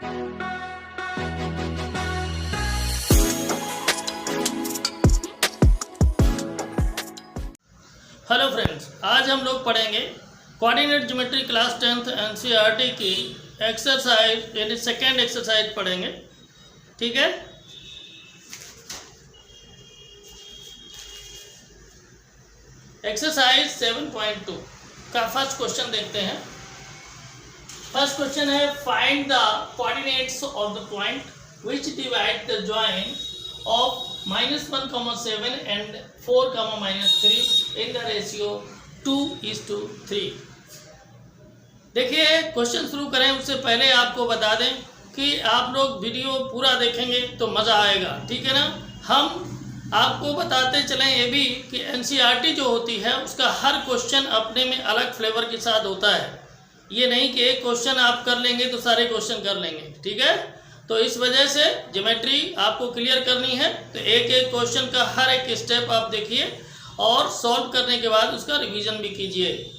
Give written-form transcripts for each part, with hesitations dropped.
Hello friends, आज हम लोग पढ़ेंगे coordinate geometry class 10th NCERT की एक्सरसाइज यानी सेकेंड एक्सरसाइज पढ़ेंगे। ठीक है, एक्सरसाइज 7.2 का फर्स्ट क्वेश्चन देखते हैं। फर्स्ट क्वेश्चन है find the coordinates of the point which divide the join of -1,7 and 4,-3 in the ratio 2:3। देखिए, क्वेश्चन शुरू करें उससे पहले आपको बता दें कि आप लोग वीडियो पूरा देखेंगे तो मज़ा आएगा। ठीक है ना। हम आपको बताते चलें ये भी कि एनसीईआरटी जो होती है उसका हर क्वेश्चन अपने में अलग फ्लेवर के साथ होता है। ये नहीं कि एक क्वेश्चन आप कर लेंगे तो सारे क्वेश्चन कर लेंगे। ठीक है, तो इस वजह से ज्योमेट्री आपको क्लियर करनी है तो एक एक क्वेश्चन का हर एक स्टेप आप देखिए और सॉल्व करने के बाद उसका रिवीजन भी कीजिए।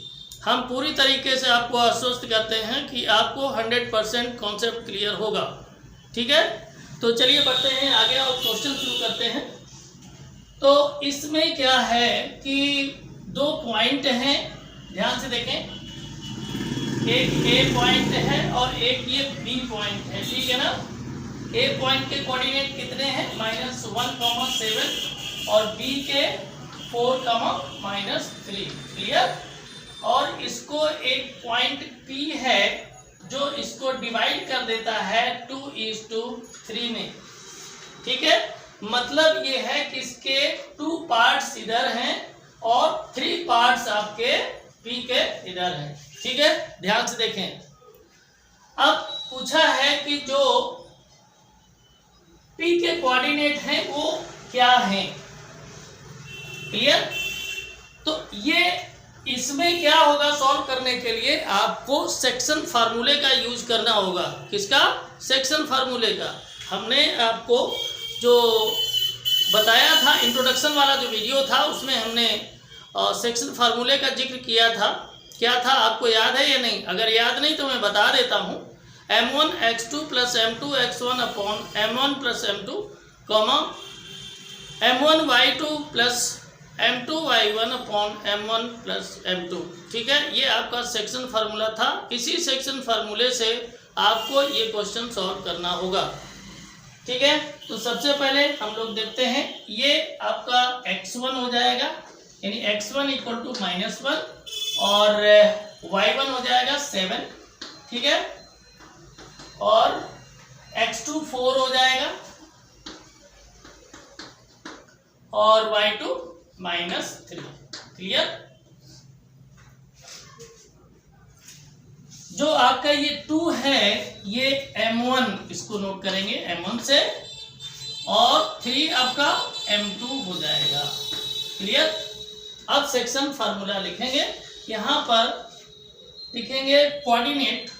हम पूरी तरीके से आपको आश्वस्त करते हैं कि आपको 100% कॉन्सेप्ट क्लियर होगा। ठीक है, तो चलिए बढ़ते हैं आगे और क्वेश्चन शुरू करते हैं। तो इसमें क्या है कि दो पॉइंट हैं, ध्यान से देखें। एक ए पॉइंट है और एक ये बी पॉइंट है। ठीक है ना। ए पॉइंट के कोऑर्डिनेट कितने हैं? -1,7 और बी के 4,-3। क्लियर। और इसको एक पॉइंट पी है जो इसको डिवाइड कर देता है 2:3 में। ठीक है, मतलब ये है कि इसके 2 पार्ट्स इधर हैं और 3 पार्ट्स आपके पी के इधर हैं। ठीक है, ध्यान से देखें। अब पूछा है कि जो पी के कोऑर्डिनेट हैं वो क्या हैं। क्लियर। तो ये इसमें क्या होगा, सॉल्व करने के लिए आपको सेक्शन फार्मूले का यूज करना होगा। किसका? सेक्शन फार्मूले का। हमने आपको जो बताया था, इंट्रोडक्शन वाला जो वीडियो था उसमें हमने सेक्शन फार्मूले का जिक्र किया था। क्या था आपको याद है या नहीं? अगर याद नहीं तो मैं बता देता हूँ। m1x2 + m2x1 upon m1 + m2, m1y2 + m2y1 upon m1 + m2। ठीक है, ये आपका सेक्शन फार्मूला था। इसी सेक्शन फार्मूले से आपको ये क्वेश्चन सॉल्व करना होगा। ठीक है, तो सबसे पहले हम लोग देखते हैं। ये आपका x1 हो जाएगा, यानी x1 = -1 और y1 हो जाएगा 7। ठीक है, और x2 4 हो जाएगा और y2 -3। क्लियर। जो आपका ये 2 है ये m1, इसको नोट करेंगे m1 से, और 3 आपका m2 हो जाएगा। क्लियर। अब सेक्शन फार्मूला लिखेंगे। यहां पर लिखेंगे coordinates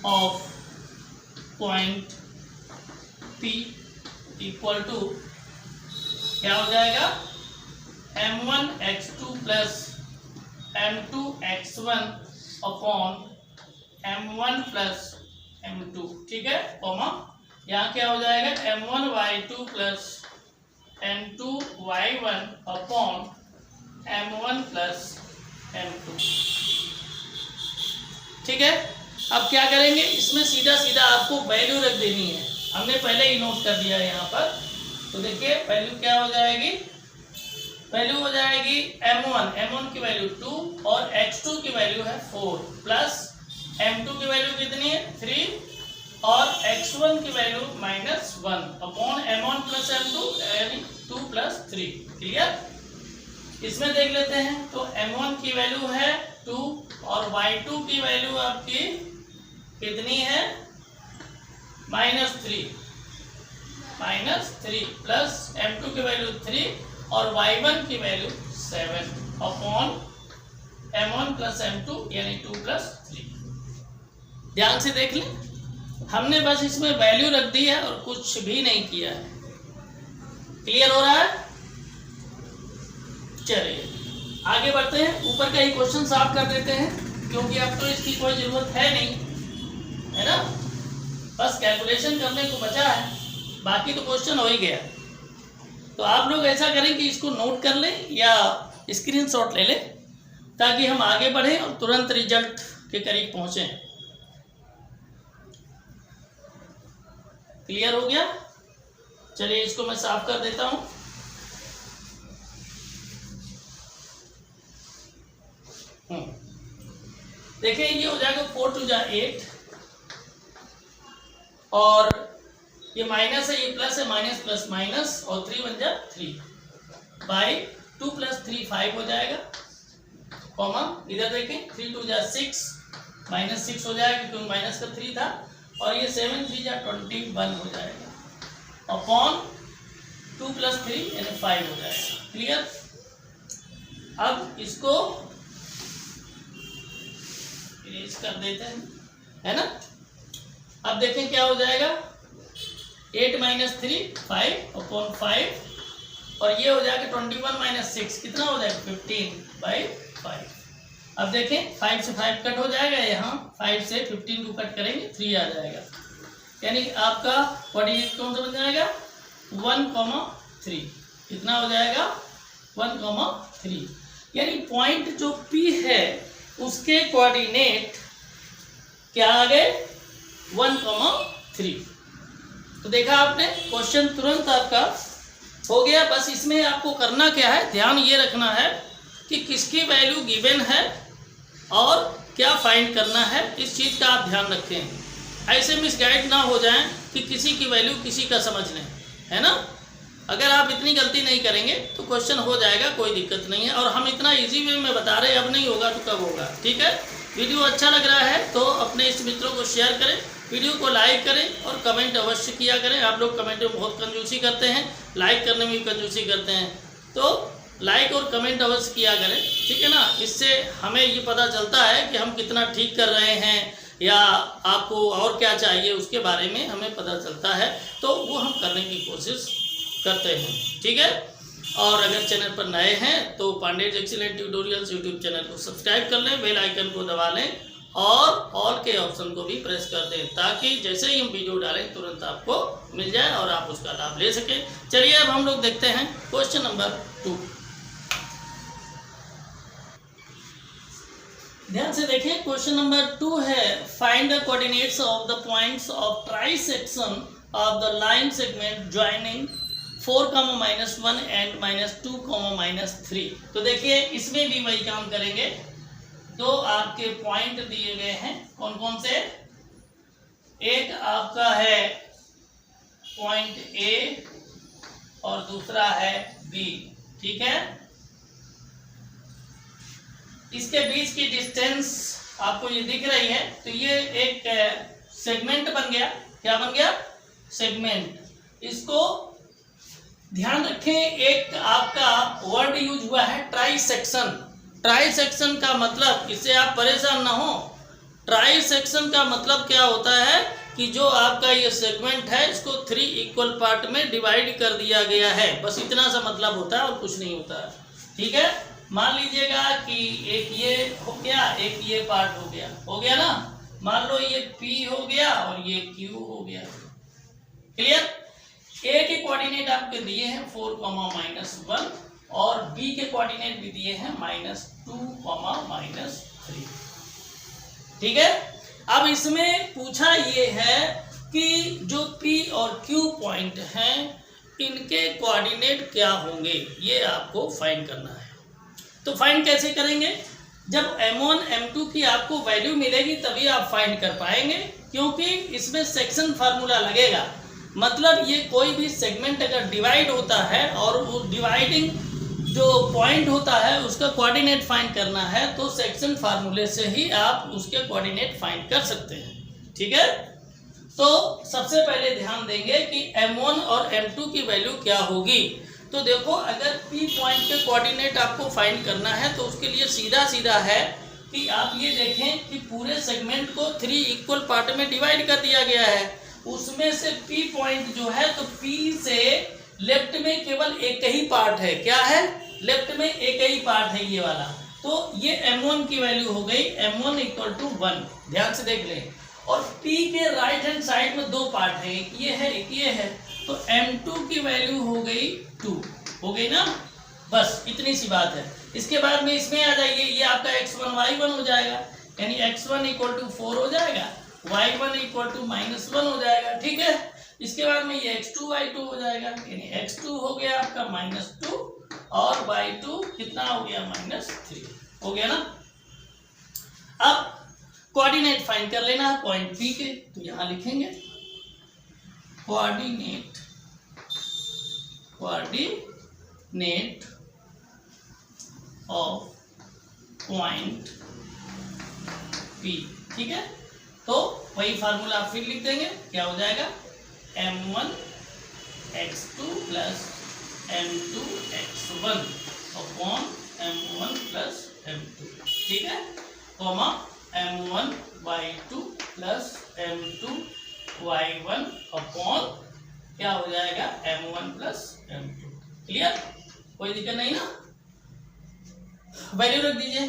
of point P equal to क्या हो जाएगा? m1x2 + m2x1 upon m1 + m2। ठीक है, कॉमा यहाँ क्या हो जाएगा? m1y2 + m2y1 upon m1 + m2। ठीक है, अब क्या करेंगे? इसमें सीधा सीधा आपको वैल्यू रख देनी है। हमने पहले ही नोट कर दिया है यहाँ पर। तो देखिए वैल्यू क्या हो जाएगी? वैल्यू हो जाएगी m1 की वैल्यू 2 और x2 की वैल्यू है 4 प्लस m2 की वैल्यू कितनी है? 3 और x1 की वैल्यू -1 अपॉन m1 + m2 यानी 2 + 3। क्लियर। इसमें देख लेते हैं। तो m1 की वैल्यू है 2 और y2 की वैल्यू आपकी कितनी है? -3 प्लस m2 की वैल्यू 3 और y1 की वैल्यू 7 अपॉन m1 + m2 यानी 2 + 3। ध्यान से देख लें, हमने बस इसमें वैल्यू रख दी है और कुछ भी नहीं किया है। क्लियर हो रहा है? चलिए आगे बढ़ते हैं, ऊपर का ही क्वेश्चन साफ कर देते हैं क्योंकि अब तो इसकी कोई जरूरत है नहीं, है ना, बस कैलकुलेशन करने को बचा है, बाकी तो क्वेश्चन हो ही गया। तो आप लोग ऐसा करें कि इसको नोट कर लें या स्क्रीनशॉट ले लें ताकि हम आगे बढ़ें और तुरंत रिजल्ट के करीब पहुंचें। क्लियर हो गया? चलिए इसको मैं साफ कर देता हूं। देखिए ये हो जाएगा 4 2 जा 8 और ये माइनस है, ये प्लस है, माइनस प्लस माइनस और 3 1 जा 3 बाई 2 + 3 5 हो जाएगा, कॉमा इधर देखें 3 2 जा 6 -6 हो जाएगा क्योंकि माइनस का 3 था और ये 7 3 जा 21 हो जाएगा अपॉन 2 + 3 यानी 5 हो जाएगा। क्लियर? अब इसको इरेज कर देते हैं, है ना। अब देखें क्या हो जाएगा, 8 - 3 5 अपॉन 5 और ये हो जाएगा 21 - 6 कितना हो जाएगा 15/5। अब देखें 5 से 5 कट हो जाएगा, यहाँ 5 से 15 को कट करेंगे 3 आ जाएगा, यानी आपका कोऑर्डिनेट कौन सा बन जाएगा 1, 3 कितना हो जाएगा 1, 3, यानी पॉइंट जो P है उसके कोऑर्डिनेट क्या आ गए 1, 3। तो देखा आपने, क्वेश्चन तुरंत आपका हो गया। बस इसमें आपको करना क्या है, ध्यान ये रखना है कि किसकी वैल्यू गिवन है और क्या फाइंड करना है, इस चीज़ का आप ध्यान रखें। ऐसे मिसगाइड ना हो जाएं कि किसी की वैल्यू किसी का समझ लें, है ना। अगर आप इतनी गलती नहीं करेंगे तो क्वेश्चन हो जाएगा, कोई दिक्कत नहीं है। और हम इतना इजी वे में बता रहे हैं, अब नहीं होगा तो कब होगा। ठीक है, वीडियो अच्छा लग रहा है तो अपने इस मित्रों को शेयर करें, वीडियो को लाइक करें और कमेंट अवश्य किया करें। आप लोग कमेंट में बहुत कंजूसी करते हैं, लाइक करने में भी कंजूसी करते हैं, तो लाइक और कमेंट अवश्य किया करें, ठीक है ना। इससे हमें ये पता चलता है कि हम कितना ठीक कर रहे हैं या आपको और क्या चाहिए उसके बारे में हमें पता चलता है, तो वो हम करने की कोशिश करते हैं। ठीक है, और अगर चैनल पर नए हैं तो Pandey's excellent tutorials YouTube channel को सब्सक्राइब कर लें, बेल आइकन को दबा लें और ऑल के ऑप्शन को भी प्रेस कर दें ताकि जैसे ही हम वीडियो डालें तुरंत आपको मिल जाए और आप उसका लाभ ले सकें। चलिए अब हम लोग देखते हैं क्वेश्चन नंबर 2। ध्यान से देखें, क्वेश्चन नंबर 2 है find the coordinates of the points of try section of the line segment joining 4, -1 and -2, -3। तो देखिए इसमें भी वही काम करेंगे। दो आपके पॉइंट दिए गए हैं, कौन कौन से, एक आपका है पॉइंट ए और दूसरा है बी। ठीक है, इसके बीच की डिस्टेंस आपको ये दिख रही है, तो ये एक सेगमेंट बन गया। क्या बन गया, सेगमेंट। इसको ध्यान रखें, एक आपका वर्ड यूज हुआ है ट्राई सेक्शन। ट्राई सेक्शन का मतलब, इससे आप परेशान ना हो, ट्राई सेक्शन का मतलब क्या होता है कि जो आपका ये सेगमेंट है इसको 3 इक्वल पार्ट में डिवाइड कर दिया गया है, बस इतना सा मतलब होता है और कुछ नहीं होता है। ठीक है, मान लीजिएगा कि एक ये हो गया, एक ये पार्ट हो गया ना, मान लो ये P हो गया और ये Q हो गया। क्लियर? ए के कोऑर्डिनेट आपके दिए हैं 4, -1 और बी के कोऑर्डिनेट भी दिए हैं -2, -3। ठीक है, अब इसमें पूछा ये है कि जो P और Q पॉइंट हैं इनके कोऑर्डिनेट क्या होंगे, ये आपको फाइंड करना है। तो फाइंड कैसे करेंगे, जब M1 M2 की आपको वैल्यू मिलेगी तभी आप फाइंड कर पाएंगे, क्योंकि इसमें सेक्शन फार्मूला लगेगा। मतलब ये कोई भी सेगमेंट अगर डिवाइड होता है और वो डिवाइडिंग जो पॉइंट होता है उसका कोऑर्डिनेट फाइंड करना है तो सेक्शन फार्मूले से ही आप उसके कोऑर्डिनेट फाइंड कर सकते हैं। ठीक है, तो सबसे पहले ध्यान देंगे कि M1 और M2 की वैल्यू क्या होगी। तो देखो, अगर P पॉइंट के कोऑर्डिनेट आपको फाइंड करना है तो उसके लिए सीधा सीधा है कि आप ये देखें कि पूरे सेगमेंट को 3 इक्वल पार्ट में डिवाइड कर दिया गया है। उसमें से P पॉइंट जो है, तो P से लेफ्ट में केवल एक ही पार्ट है, क्या है लेफ्ट में एक ही पार्ट है ये वाला, तो ये m1 की वैल्यू हो गई m1 इक्वल टू 1, ध्यान से देख लें। और p के राइट हैंड साइड में दो पार्ट है, एक ये है एक ये है, तो m2 की वैल्यू हो गई 2, हो गई ना, बस इतनी सी बात है। इसके बाद में इसमें आ जाइए, ये आपका x1 y1 हो जाएगा, यानी x1 इक्वल टू 4 हो जाएगा, y1 इक्वल टू -1 हो जाएगा, ठीक है। इसके बाद में ये x2 y2 हो जाएगा, यानी x2 हो गया आपका -2 और y2 कितना हो गया -3, हो गया ना। अब कोऑर्डिनेट फाइंड कर लेना है पॉइंट P के, तो यहां लिखेंगे कोऑर्डिनेट ऑफ पॉइंट P, ठीक है। तो वही फार्मूला फिर लिख देंगे, क्या हो जाएगा m1 x2 plus m2 x1 upon m1 plus m2, ठीक है, comma m1 y2 plus m2 y1 upon क्या हो जाएगा m1 प्लस m2, क्लियर, कोई दिक्कत नहीं ना। वैल्यू रख दीजिए,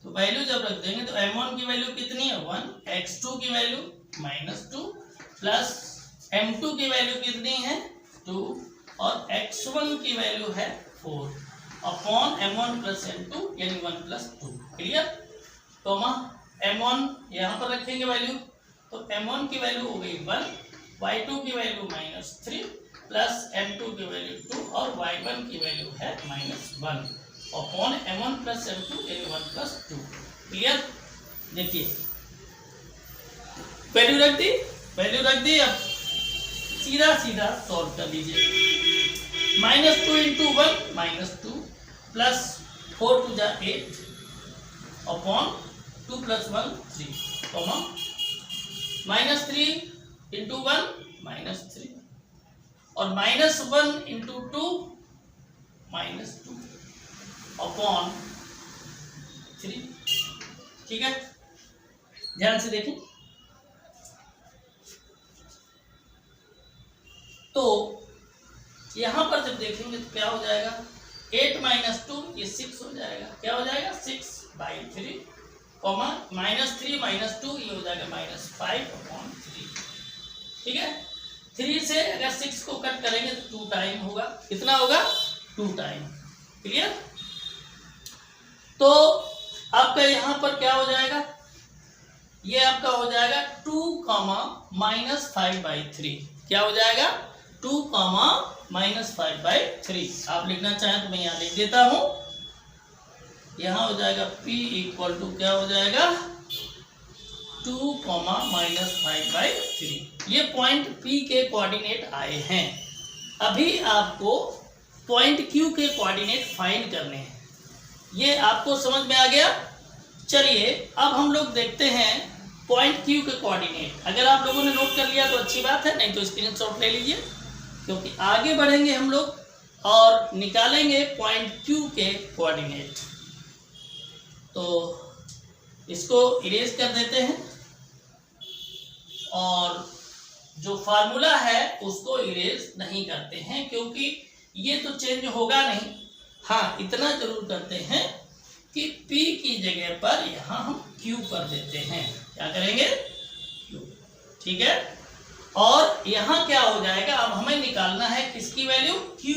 तो वैल्यू जब रख देंगे तो m1 की वैल्यू कितनी है 1, x2 की वैल्यू -2 प्लस m2 की वैल्यू कितनी है 2 और x1 की वैल्यू है 4 अपॉन m1 प्लस m2 यानी 1 प्लस 2, क्लियर। तो m1 यहाँ पर रखेंगे वैल्यू, तो m1 की वैल्यू हो गई 1, y2 की वैल्यू -3 प्लस m2 की वैल्यू 2 और y1 की वैल्यू है -1 अपॉन m1 प्लस m2 यानी 1 प्लस 2, क्लियर। देखिए वैल्यू रख दी, अब सीधा सॉल्व कर लीजिए। -2 इंटू 1 -2 प्लस 4 टू जा 8 अपॉन 2 प्लस 1 3 कॉमा -3 इंटू 1 -3 और -1 इंटू 2 -2 अपॉन 3, ठीक है, ध्यान से देखें। तो यहां पर जब देखेंगे तो क्या हो जाएगा 8 - 2 ये 6 हो जाएगा, क्या हो जाएगा 6/3 कॉमा -3 - 2 ये हो जाएगा -5/3, ठीक है। 3 से अगर 6 को कट करेंगे तो 2 टाइम होगा, कितना होगा 2 टाइम, क्लियर। तो आपका यहां पर क्या हो जाएगा, ये आपका हो जाएगा 2 -5/3, क्या हो जाएगा 2 -5/3। आप लिखना चाहें तो मैं यहाँ लिख देता हूं, यहाँ हो जाएगा P इक्वल टू क्या हो जाएगा 2 -5/3। ये पॉइंट P के कोऑर्डिनेट आए हैं। अभी आपको पॉइंट Q के कोऑर्डिनेट फाइंड करने हैं, ये आपको समझ में आ गया। चलिए अब हम लोग देखते हैं पॉइंट Q के कोऑर्डिनेट। अगर आप लोगों ने नोट कर लिया तो अच्छी बात है, नहीं तो स्क्रीनशॉट ले लीजिए, क्योंकि आगे बढ़ेंगे हम लोग और निकालेंगे पॉइंट Q के कोऑर्डिनेट। तो इसको इरेज कर देते हैं और जो फार्मूला है उसको इरेज नहीं करते हैं, क्योंकि ये तो चेंज होगा नहीं। हाँ, इतना जरूर करते हैं कि P की जगह पर यहाँ हम Q कर देते हैं, क्या करेंगे Q, ठीक है। और यहाँ क्या हो जाएगा, अब हमें निकालना है किसकी वैल्यू Q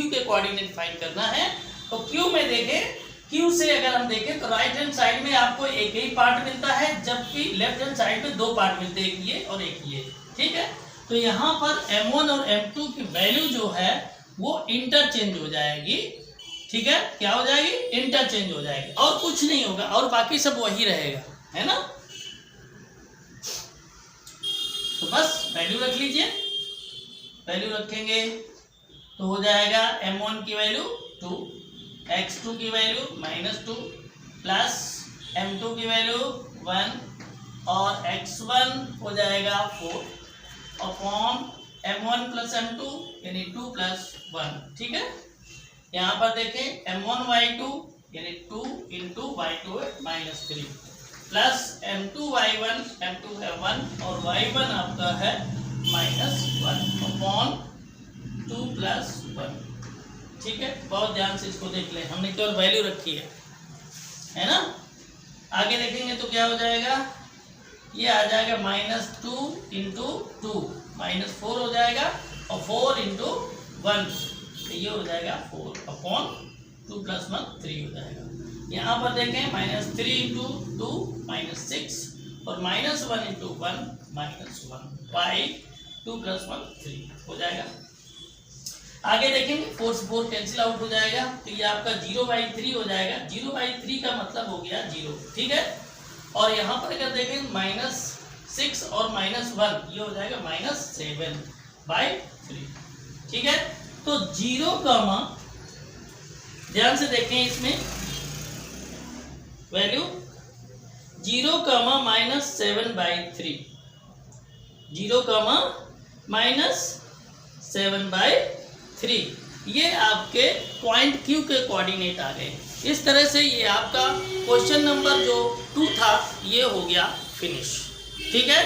के कोऑर्डिनेट फाइंड करना है। तो Q में देखें, Q से अगर हम देखें तो राइट हैंड साइड में आपको एक ही पार्ट मिलता है, जबकि लेफ्ट हैंड साइड में 2 पार्ट मिलते हैं, एक ये और एक ये, ठीक है। तो यहाँ पर m1 और m2 की वैल्यू जो है वो इंटरचेंज हो जाएगी, ठीक है, क्या हो जाएगी इंटरचेंज हो जाएगी, और कुछ नहीं होगा, और बाकी सब वही रहेगा, है ना। तो बस वैल्यू रख लीजिए, वैल्यू रखेंगे तो हो जाएगा m1 की वैल्यू 2, x2 की वैल्यू -2 प्लस m2 की वैल्यू 1 और x1 हो जाएगा 4 अपॉन m1 प्लस m2 यानी 2 प्लस 1, ठीक है। यहाँ पर देखें m1 y2 यानी 2 इंटू y2 है -3 प्लस m2 y1, m2 है 1 और y1 आपका है -1 अपॉन 2 प्लस 1, ठीक है, बहुत ध्यान से इसको देख लें, हमने केवल वैल्यू रखी है ना। आगे देखेंगे तो क्या हो जाएगा, ये आ जाएगा -2 इंटू 2 -4 हो जाएगा, और 4 इंटू 1 ये हो जाएगा 4/2 + 1 3 हो जाएगा। यहाँ पर देखें -3 इंटू 2 -6 और -1 इंटू 1 -1 बाई 2 + 1 3 हो जाएगा। आगे देखेंगे 4 से 4 कैंसिल आउट हो जाएगा, तो ये आपका 0/3 हो जाएगा। 0/3 का मतलब हो गया 0, ठीक है। और यहाँ पर अगर देखें -6 और -1 ये हो जाएगा -7/3, ठीक है। तो 0, ध्यान से देखें इसमें वैल्यू 0, -7/3, 0, -7/3 ये आपके पॉइंट Q के कोऑर्डिनेट आ गए। इस तरह से ये आपका क्वेश्चन नंबर जो 2 था ये हो गया फिनिश, ठीक है।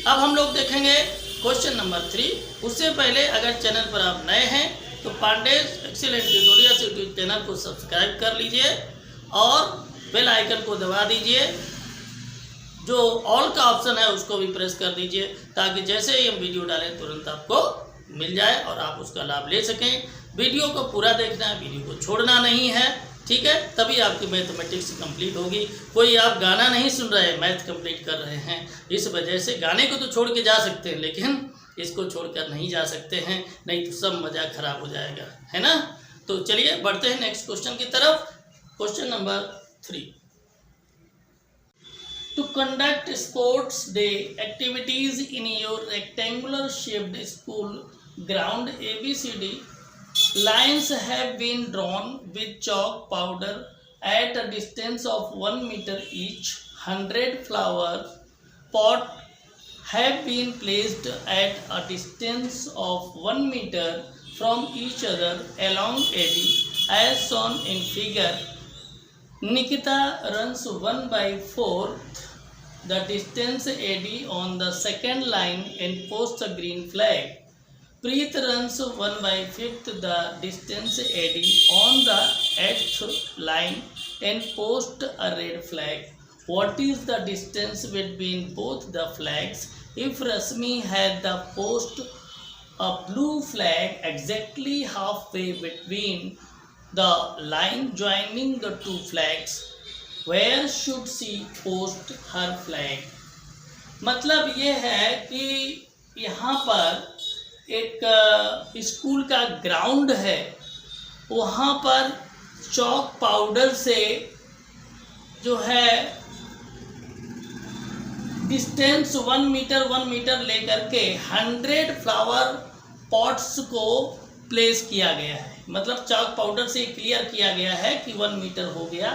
अब हम लोग देखेंगे क्वेश्चन नंबर 3। उससे पहले अगर चैनल पर आप नए हैं तो Pandey excellent tutorials YouTube channel को सब्सक्राइब कर लीजिए और बेल आइकन को दबा दीजिए, जो ऑल का ऑप्शन है उसको भी प्रेस कर दीजिए, ताकि जैसे ही हम वीडियो डालें तुरंत आपको मिल जाए और आप उसका लाभ ले सकें। वीडियो को पूरा देखना है, वीडियो को छोड़ना नहीं है, ठीक है, तभी आपकी मैथमेटिक्स कंप्लीट होगी। कोई आप गाना नहीं सुन रहे, मैथ कंप्लीट कर रहे हैं, इस वजह से गाने को तो छोड़ के जा सकते हैं लेकिन इसको छोड़कर नहीं जा सकते हैं, नहीं तो सब मज़ा खराब हो जाएगा, है ना। तो चलिए बढ़ते हैं नेक्स्ट क्वेश्चन की तरफ। Question number 3। To conduct sports day activities in your rectangular shaped school ground ABCD, lines have been drawn with chalk powder at a distance of 1 meter each. 100 flower pot have been placed at a distance of 1 meter from each other along AD as shown in figure. Nikita runs 1/4 the distance AD on the second line and posts a green flag. Preet runs 1/5 the distance AD on the 8th line and posts a red flag. What is the distance between both the flags? If Rasmi had the post a blue flag exactly halfway between the line joining the two flags, where should she post her flag? मतलब ये है कि यहाँ पर एक school का ground है, वहाँ पर चॉक पाउडर से जो है डिस्टेंस 1 मीटर लेकर के 100 फ्लावर पॉट्स को प्लेस किया गया है। मतलब चॉक पाउडर से क्लियर किया गया है कि 1 मीटर हो गया,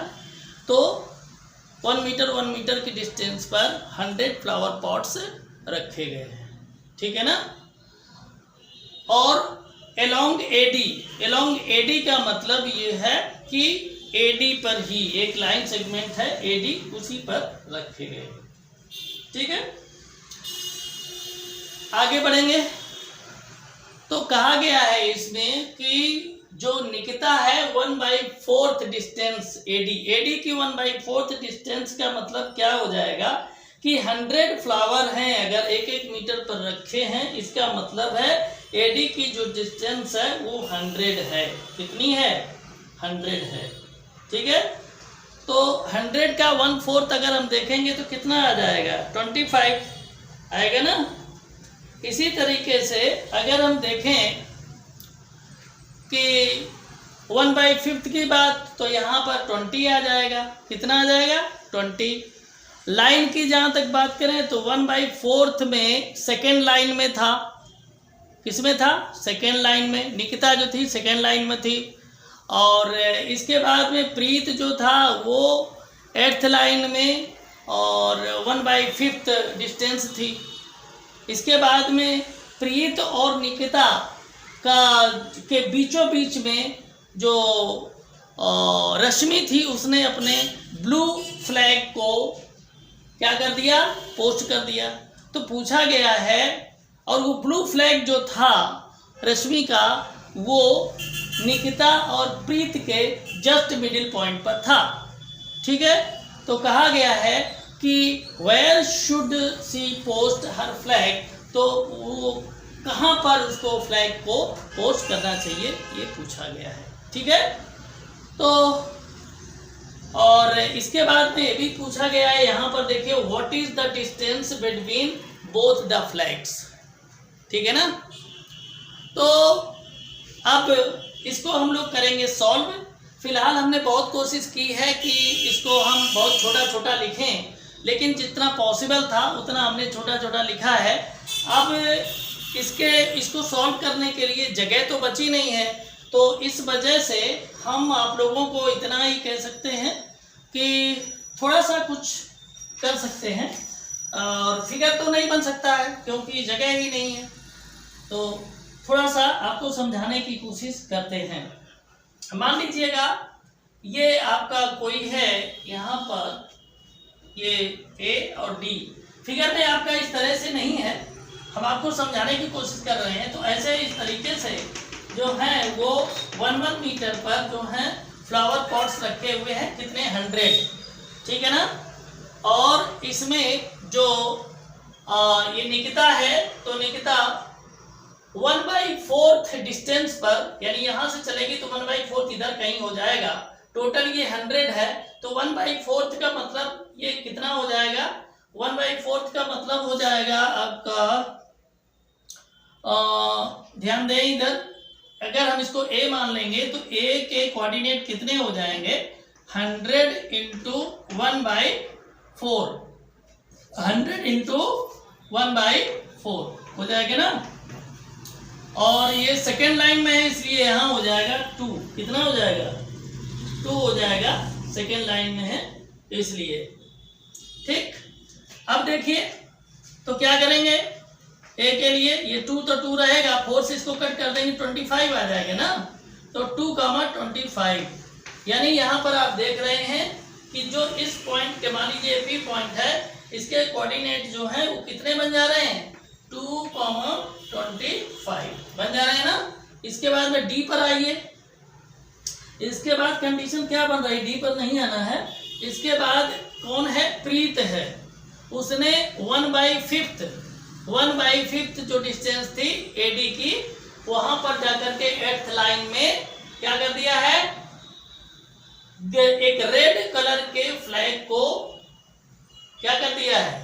तो 1 मीटर की डिस्टेंस पर 100 फ्लावर पॉट्स रखे गए हैं, ठीक है ना। और अलोंग एडी का मतलब ये है कि एडी पर ही एक लाइन सेगमेंट है, एडी उसी पर रखे गए, ठीक है। आगे बढ़ेंगे तो कहा गया है इसमें कि जो निकिता है 1/4 डिस्टेंस एडी की 1/4 डिस्टेंस का मतलब क्या हो जाएगा कि 100 फ्लावर हैं अगर 1 मीटर पर रखे हैं, इसका मतलब है एडी की जो डिस्टेंस है वो 100 है। कितनी है? 100 है, ठीक है। तो 100 का 1/4 अगर हम देखेंगे तो कितना आ जाएगा? 25 आएगा ना। इसी तरीके से अगर हम देखें कि 1/5 की बात, तो यहाँ पर 20 आ जाएगा। कितना आ जाएगा? 20। लाइन की जहाँ तक बात करें तो 1/4 में सेकेंड लाइन में था। किसमें था? सेकेंड लाइन में। निकिता जो थी सेकेंड लाइन में थी। और इसके बाद में प्रीत जो था वो 8th लाइन में और 1/5 डिस्टेंस थी। इसके बाद में प्रीत और निकिता के बीचों बीच में जो रश्मि थी उसने अपने ब्लू फ्लैग को क्या कर दिया? पोस्ट कर दिया। तो पूछा गया है, और वो ब्लू फ्लैग जो था रश्मि का वो निकिता और प्रीत के जस्ट मिडिल पॉइंट पर था। ठीक है, तो कहा गया है कि where should she post her flag, तो वो कहाँ पर उसको फ्लैग को पोस्ट करना चाहिए ये पूछा गया है। ठीक है, तो और इसके बाद में ये भी पूछा गया है, यहाँ पर देखिए what is the distance between both the flags. ठीक है ना, तो अब इसको हम लोग करेंगे सॉल्व। फिलहाल हमने बहुत कोशिश की है कि इसको हम बहुत छोटा छोटा लिखें, लेकिन जितना पॉसिबल था उतना हमने छोटा छोटा लिखा है। अब इसको सॉल्व करने के लिए जगह तो बची नहीं है, तो इस वजह से हम आप लोगों को इतना ही कह सकते हैं कि थोड़ा सा कुछ कर सकते हैं, और फिगर तो नहीं बन सकता है क्योंकि जगह ही नहीं है, तो थोड़ा सा आपको समझाने की कोशिश करते हैं। मान लीजिएगा ये आपका कोई है, यहाँ पर ये ए और डी, फिगर में आपका इस तरह से नहीं है, हम आपको समझाने की कोशिश कर रहे हैं। तो ऐसे इस तरीके से जो है वो 1 मीटर पर जो है फ्लावर पॉट्स रखे हुए हैं, कितने 100। ठीक है ना, और इसमें जो ये निकिता है, तो निकिता 1/4 डिस्टेंस पर, यानी यहाँ से चलेगी तो 1/4 इधर कहीं हो जाएगा। टोटल ये 100 है, तो 1/4 का मतलब ये कितना हो जाएगा, 1/4 का मतलब हो जाएगा आपका, ध्यान दें इधर, अगर हम इसको a मान लेंगे तो a के कोऑर्डिनेट कितने हो जाएंगे, 100 × 1/4, 100 × 1/4 हो जाएगा ना। और ये सेकेंड लाइन में है इसलिए यहाँ हो जाएगा 2, कितना हो जाएगा, 2 हो जाएगा, सेकेंड लाइन में है इसलिए। ठीक, अब देखिए तो क्या करेंगे, ए के लिए ये 2 तो 2 रहेगा, 4 से इसको कट कर देंगे 25 आ जाएगा ना, तो 2, 25, यानी यहाँ पर आप देख रहे हैं कि जो इस पॉइंट के, मान लीजिए पी पॉइंट है, इसके कोऑर्डिनेट जो है वो कितने बन जा रहे हैं, 2, 25 बन जा रहे हैं ना। इसके बाद में डी पर आइए, इसके बाद कंडीशन क्या बन रही है, डी पर नहीं आना है। इसके बाद कौन है, प्रीत है, उसने 1/5 जो डिस्टेंस थी एडी की, वहां पर जाकर के 8th लाइन में क्या कर दिया है, एक रेड कलर के फ्लैग को क्या कर दिया है,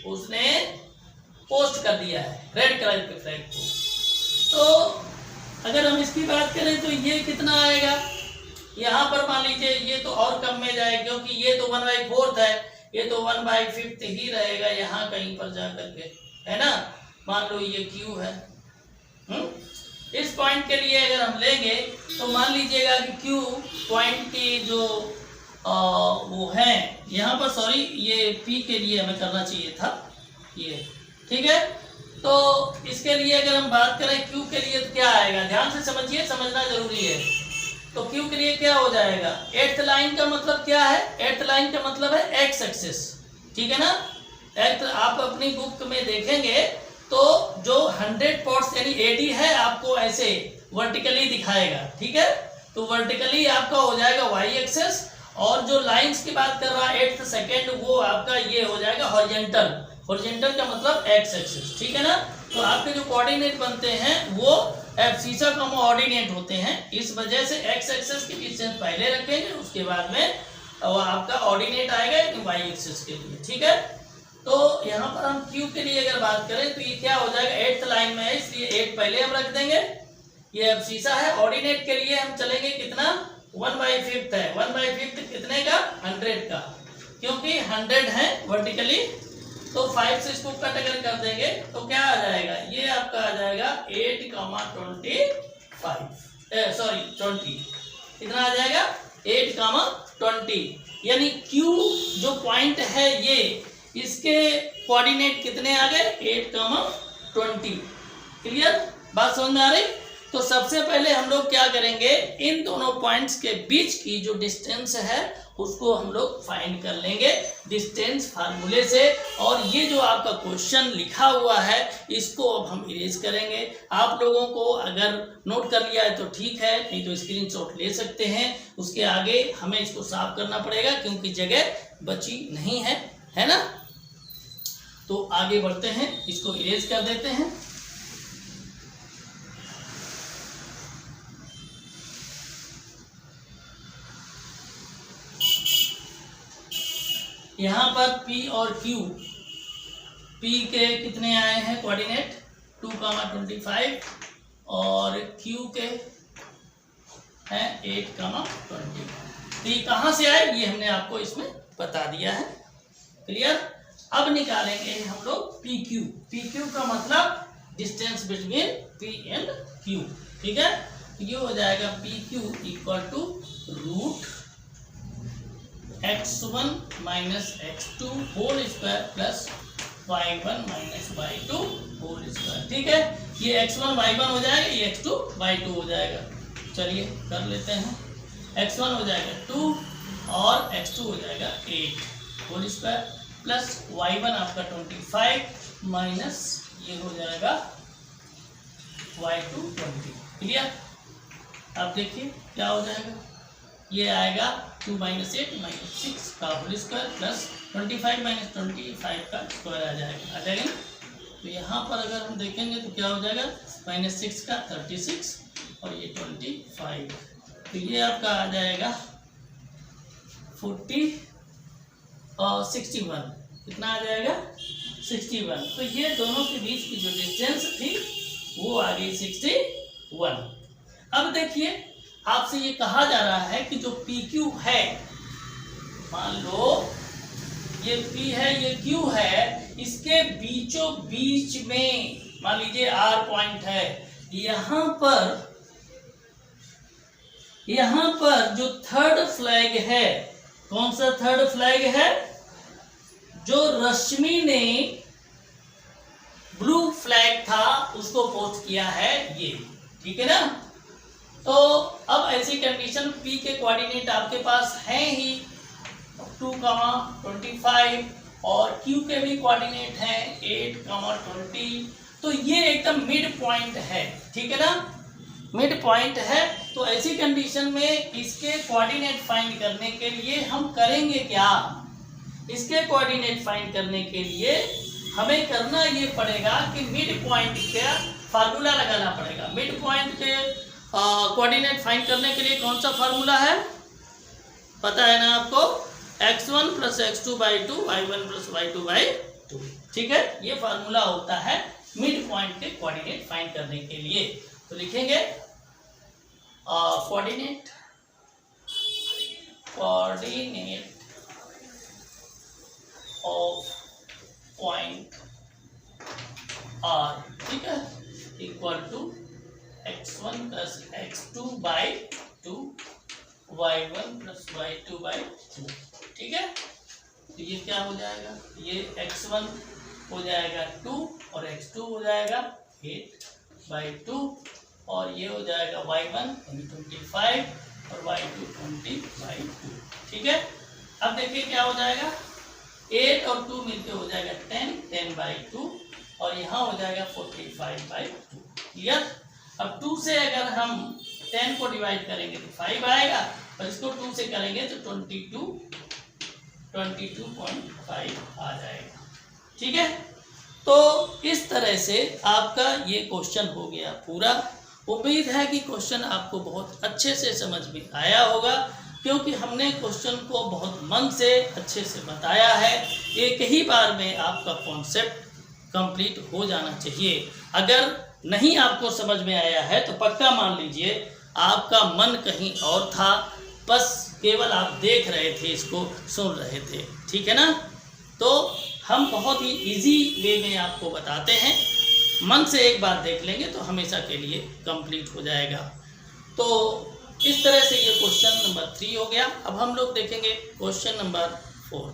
उसने पोस्ट कर दिया है, रेड कलर के फ्लैग को। तो अगर हम इसकी बात करें तो ये कितना आएगा, यहाँ पर मान लीजिए ये तो और कम में जाएगा, क्योंकि ये तो 1/4 है, ये तो 1/5 ही रहेगा यहाँ कहीं पर जा करके, है ना। मान लो ये Q है, इस पॉइंट के लिए अगर हम लेंगे तो मान लीजिएगा कि Q पॉइंट की जो वो है यहाँ पर, सॉरी ये P के लिए हमें करना चाहिए था ये, ठीक है। तो इसके लिए अगर हम बात करें Q के लिए तो क्या आएगा, ध्यान से समझिए, समझना जरूरी है। तो Q के लिए क्या हो जाएगा, 8th लाइन का मतलब क्या है, 8th लाइन का मतलब है x एक्सिस, ठीक है ना। आप अपनी बुक में देखेंगे तो जो 100 पॉट्स यानी AD है आपको ऐसे वर्टिकली दिखाएगा, ठीक है। तो वर्टिकली आपका हो जाएगा y एक्सिस, और जो लाइंस की बात कर रहा है 8th सेकेंड, वो आपका ये हो जाएगा हॉरिजॉन्टल, हॉरिजॉन्टल का मतलब x एक्सिस, ठीक है ना। तो आपके जो कोऑर्डिनेट बनते हैं वो एब्सिसा का ऑर्डिनेट होते हैं, इस वजह से x एक्सिस की डिस्टेंस पहले रखेंगे, उसके बाद में वो आपका ऑर्डिनेट आएगा y एक्सिस के लिए, ठीक है। तो यहाँ पर हम Q के लिए अगर बात करें तो ये क्या हो जाएगा, 8th लाइन में है इसलिए 8 पहले हम रख देंगे, ये एब्सिसा है। ऑर्डिनेट के लिए हम चलेंगे कितना, 1/5 है, 1/5 कितने का, 100 का, क्योंकि 100 है वर्टिकली, तो 5 से इसको कट अगर कर देंगे तो क्या आ जाएगा, ये आपका आ जाएगा 20, कितना आ जाएगा 8, 20, यानी Q जो पॉइंट है ये, इसके कोऑर्डिनेट कितने आ गए, 8, 20। क्लियर, बात समझ में आ रही। तो सबसे पहले हम लोग क्या करेंगे, इन दोनों पॉइंट्स के बीच की जो डिस्टेंस है उसको हम लोग फाइंड कर लेंगे डिस्टेंस फार्मूले से। और ये जो आपका क्वेश्चन लिखा हुआ है इसको अब हम इरेज करेंगे। आप लोगों को अगर नोट कर लिया है तो ठीक है, नहीं तो स्क्रीनशॉट ले सकते हैं। उसके आगे हमें इसको साफ करना पड़ेगा क्योंकि जगह बची नहीं है ना। तो आगे बढ़ते हैं, इसको इरेज कर देते हैं। यहाँ पर P और Q, P के कितने आए हैं कोऑर्डिनेट 2,25 और Q के हैं 8,20। तो ये कहाँ से आए ये हमने आपको इसमें बता दिया है। क्लियर। अब निकालेंगे हम लोग PQ। PQ का मतलब distance between P and Q। ठीक है, ये हो जाएगा PQ equal to root x1 minus x2 whole square plus y1 minus y2 whole square. ठीक है, ये x1 y1 हो जाएगा, ये x2 y2 हो जाएगा। चलिए कर लेते हैं। x1 हो जाएगा 2 और x2 हो जाएगा 8 होल स्क्वायर प्लस y1 आपका 25 माइनस ये हो जाएगा y2 20। क्लियर। अब देखिए क्या हो जाएगा, ये आएगा 2 माइनस 8 माइनस 6 का होल स्क्वायर प्लस 25 माइनस 25 का स्क्वायर आ जाएगा ना। तो यहाँ पर अगर हम देखेंगे तो क्या हो जाएगा, माइनस 6 का 36 और ये 25, तो ये आपका आ जाएगा 40 और 61। कितना आ जाएगा 61। तो ये दोनों के बीच की जो डिस्टेंस थी वो आ गई 61। अब देखिए आपसे ये कहा जा रहा है कि जो PQ है, मान लो ये P है ये Q है, इसके बीचों बीच में मान लीजिए R पॉइंट है। यहाँ पर जो थर्ड फ्लैग है, कौन सा थर्ड फ्लैग है, जो रश्मि ने ब्लू फ्लैग था उसको पोस्ट किया है ये। ठीक है ना। तो अब ऐसी कंडीशन P के कोऑर्डिनेट आपके पास हैं ही 2,25 और Q के भी कोऑर्डिनेट हैं 8,20। तो ये एकदम मिड पॉइंट है। ठीक है ना, मिड पॉइंट है। तो ऐसी कंडीशन में इसके कोऑर्डिनेट फाइंड करने के लिए हम करेंगे क्या, इसके कोऑर्डिनेट फाइंड करने के लिए हमें करना ये पड़ेगा कि मिड पॉइंट का फार्मूला लगाना पड़ेगा। मिड पॉइंट के कोऑर्डिनेट फाइंड करने के लिए कौन सा फार्मूला है पता है ना आपको, x1 plus x2 by 2 y1 plus y2 by 2। ठीक है, ये फार्मूला होता है मिड पॉइंट के कोऑर्डिनेट फाइंड करने के लिए। तो लिखेंगे कोऑर्डिनेट ऑफ पॉइंट R, ठीक है, equal to x1 plus x2 by 2 y1 plus y2 by 2। ठीक है, तो ये क्या हो जाएगा, ये x1 हो जाएगा 2 और x2 हो जाएगा 8 बाई 2 और ये हो जाएगा y1 25 और y2 20 बाई 2। ठीक है, अब देखिए क्या हो जाएगा, 8 और 2 मिलके हो जाएगा 10 बाई 2 और यहाँ हो जाएगा 45 बाई 2। क्लियर। अब 2 से अगर हम 10 को डिवाइड करेंगे तो 5 आएगा और इसको 2 से करेंगे तो 22.5 आ जाएगा। ठीक है, तो इस तरह से आपका ये क्वेश्चन हो गया पूरा। उम्मीद है कि क्वेश्चन आपको बहुत अच्छे से समझ में आया होगा क्योंकि हमने क्वेश्चन को बहुत मन से अच्छे से बताया है। एक ही बार में आपका कॉन्सेप्ट कंप्लीट हो जाना चाहिए। अगर नहीं आपको समझ में आया है तो पक्का मान लीजिए आपका मन कहीं और था, बस केवल आप देख रहे थे, इसको सुन रहे थे। ठीक है ना। तो हम बहुत ही इजी वे में आपको बताते हैं, मन से एक बार देख लेंगे तो हमेशा के लिए कंप्लीट हो जाएगा। तो इस तरह से ये क्वेश्चन नंबर 3 हो गया। अब हम लोग देखेंगे क्वेश्चन नंबर 4।